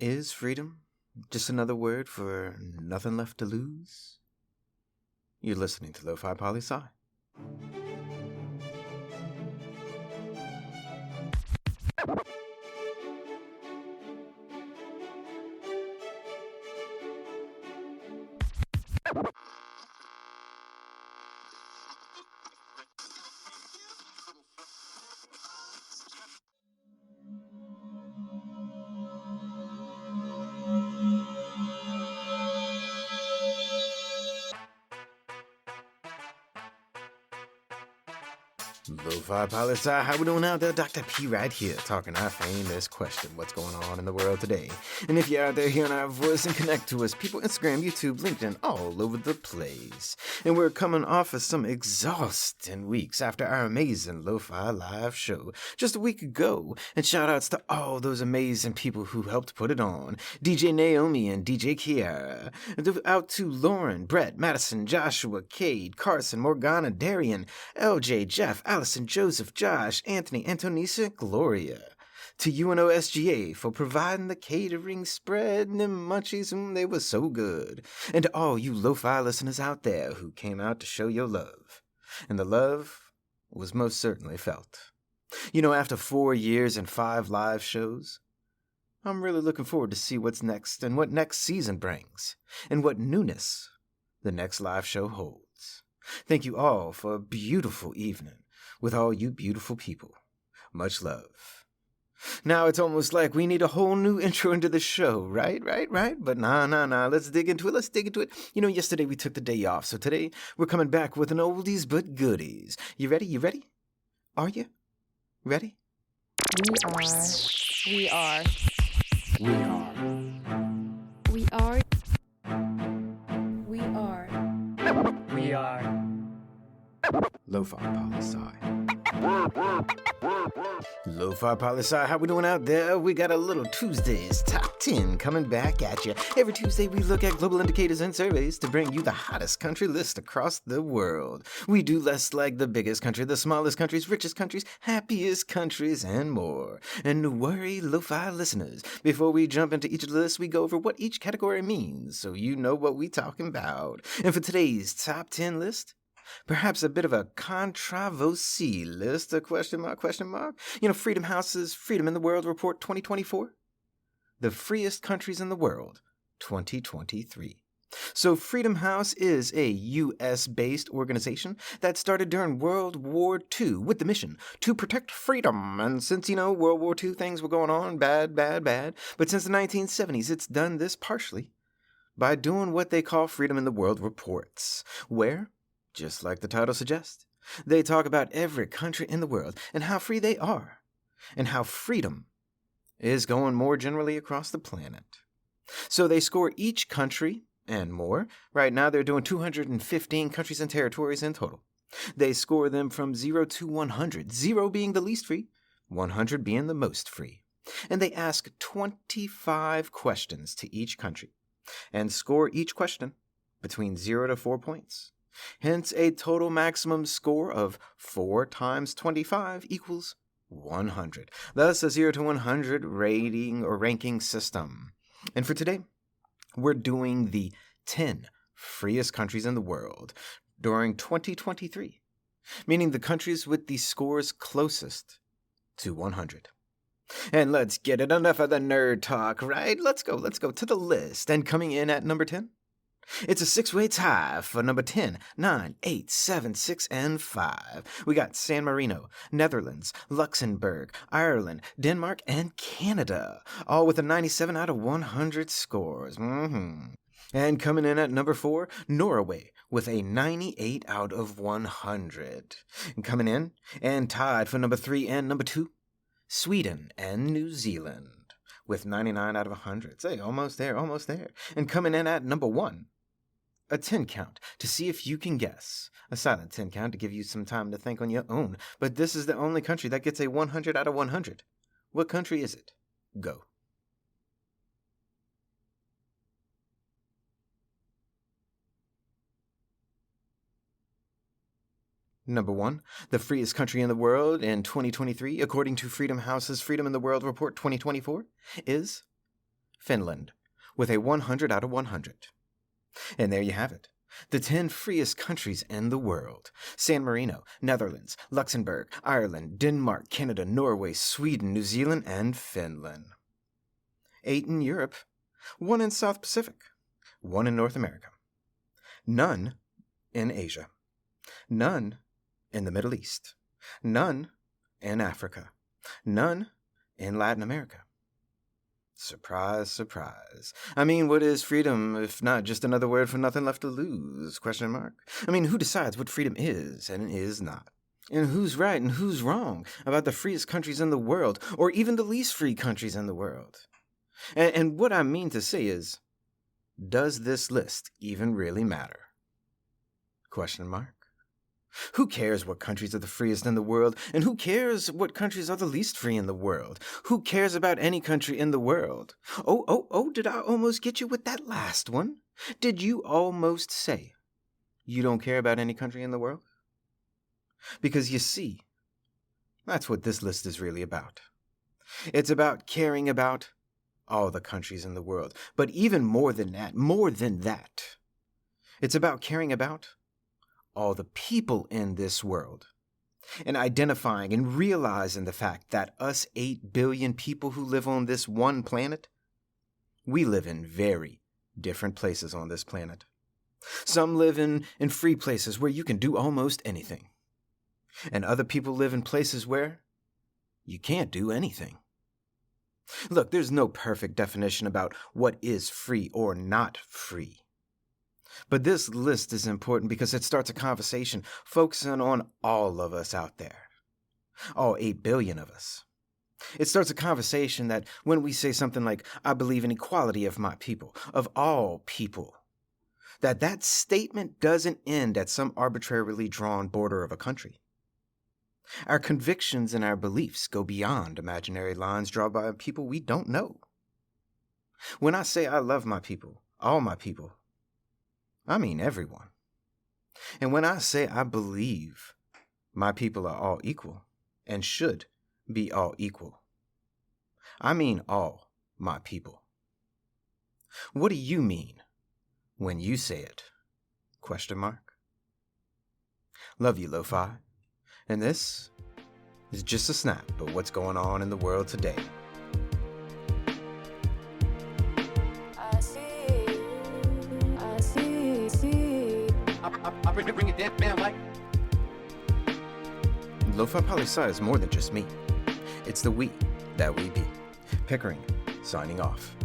Is freedom just another word for nothing left to lose? You're listening to Lofi Poli Sci. Lofi Poli Sci, how we doing out there? Dr. P right here, talking our famous question, what's going on in the world today? And if you're out there hearing our voice and connect to us, people, Instagram, YouTube, LinkedIn, all over the place. And we're coming off of some exhausting weeks after our amazing Lo-Fi live show just a week ago. And shout outs to all those amazing people who helped put it on. DJ Naomi and DJ Kiara. Out to Lauren, Brett, Madison, Joshua, Cade, Carson, Morgana, Darian, LJ, Jeff, Allison, Joseph, Josh, Anthony, Antonisa, Gloria. To UNOSGA for providing the catering spread and them munchies, they were so good. And to all you lo-fi listeners out there who came out to show your love. And the love was most certainly felt. You know, after 4 years and 5 live shows, I'm really looking forward to see what's next and what next season brings, and what newness the next live show holds. Thank you all for a beautiful evening with all you beautiful people. Much love. Now it's almost like we need a whole new intro into the show, right? But nah, let's dig into it. You know, yesterday we took the day off, so today we're coming back with an oldies but goodies. You ready? Are you? Ready? We are. Lofi Poli Sci. Lofi Poli Sci, how we doing out there? We got a little Tuesday's Top 10 coming back at you. Every Tuesday we look at global indicators and surveys to bring you the hottest country list across the world. We do less like the biggest country, the smallest countries, richest countries, happiest countries, and more. And no worry, Lo-Fi listeners, before we jump into each of the lists, we go over what each category means, so you know what we talking about. And for today's Top 10 list, perhaps a bit of a controversy list, a question mark. You know, Freedom House's Freedom in the World Report 2024. The freest countries in the world, 2023. So Freedom House is a U.S.-based organization that started during World War II with the mission to protect freedom. And since, World War II things were going on, bad. But since the 1970s, it's done this partially by doing what they call Freedom in the World Reports, where, just like the title suggests, they talk about every country in the world and how free they are, and how freedom is going more generally across the planet. So they score each country and more. Right now they're doing 215 countries and territories in total. They score them from 0 to 100, 0 being the least free, 100 being the most free. And they ask 25 questions to each country and score each question between 0 to 4 points. Hence, a total maximum score of 4 times 25 equals 100. Thus, a 0 to 100 rating or ranking system. And for today, we're doing the 10 freest countries in the world during 2023, meaning the countries with the scores closest to 100. And let's get it, enough of the nerd talk, right? Let's go to the list. And coming in at number 10, it's a 6-way tie for number 10, 9, 8, 7, 6, and 5. We got San Marino, Netherlands, Luxembourg, Ireland, Denmark, and Canada, all with a 97 out of 100 scores. And coming in at number 4, Norway, with a 98 out of 100. And coming in and tied for number 3 and number 2, Sweden and New Zealand, with 99 out of 100. Say, almost there. And coming in at number 1, a 10 count to see if you can guess. A silent 10 count to give you some time to think on your own. But this is the only country that gets a 100 out of 100. What country is it? Go. Number 1, the freest country in the world in 2023, according to Freedom House's Freedom in the World Report 2024, is Finland, with a 100 out of 100. And there you have it. The 10 freest countries in the world: San Marino, Netherlands, Luxembourg, Ireland, Denmark, Canada, Norway, Sweden, New Zealand, and Finland. 8 in Europe, 1 in South Pacific, 1 in North America, none in Asia, none in the Middle East, none in Africa, none in Latin America. Surprise, surprise. I mean, what is freedom if not just another word for nothing left to lose? Question mark. I mean, who decides what freedom is and is not? And who's right and who's wrong about the freest countries in the world, or even the least free countries in the world? And what I mean to say is, does this list even really matter? Question mark. Who cares what countries are the freest in the world, and who cares what countries are the least free in the world? Who cares about any country in the world? Oh, did I almost get you with that last one? Did you almost say you don't care about any country in the world? Because you see, that's what this list is really about. It's about caring about all the countries in the world. But even more than that, it's about caring about all the people in this world, and identifying and realizing the fact that us 8 billion people who live on this one planet, we live in very different places on this planet. Some live in free places where you can do almost anything, and other people live in places where you can't do anything. Look, there's no perfect definition about what is free or not free. But this list is important because it starts a conversation focusing on all of us out there, all 8 billion of us. It starts a conversation that when we say something like, I believe in equality of my people, of all people, that statement doesn't end at some arbitrarily drawn border of a country. Our convictions and our beliefs go beyond imaginary lines drawn by people we don't know. When I say I love my people, all my people, I mean everyone. And when I say I believe my people are all equal and should be all equal, I mean all my people. What do you mean when you say it? Question mark. Love you, Lofi. And this is just a snap of what's going on in the world today. I bring it down, man, like. Lofi Poli Sci is more than just me. It's the we that we be. Pickering, signing off.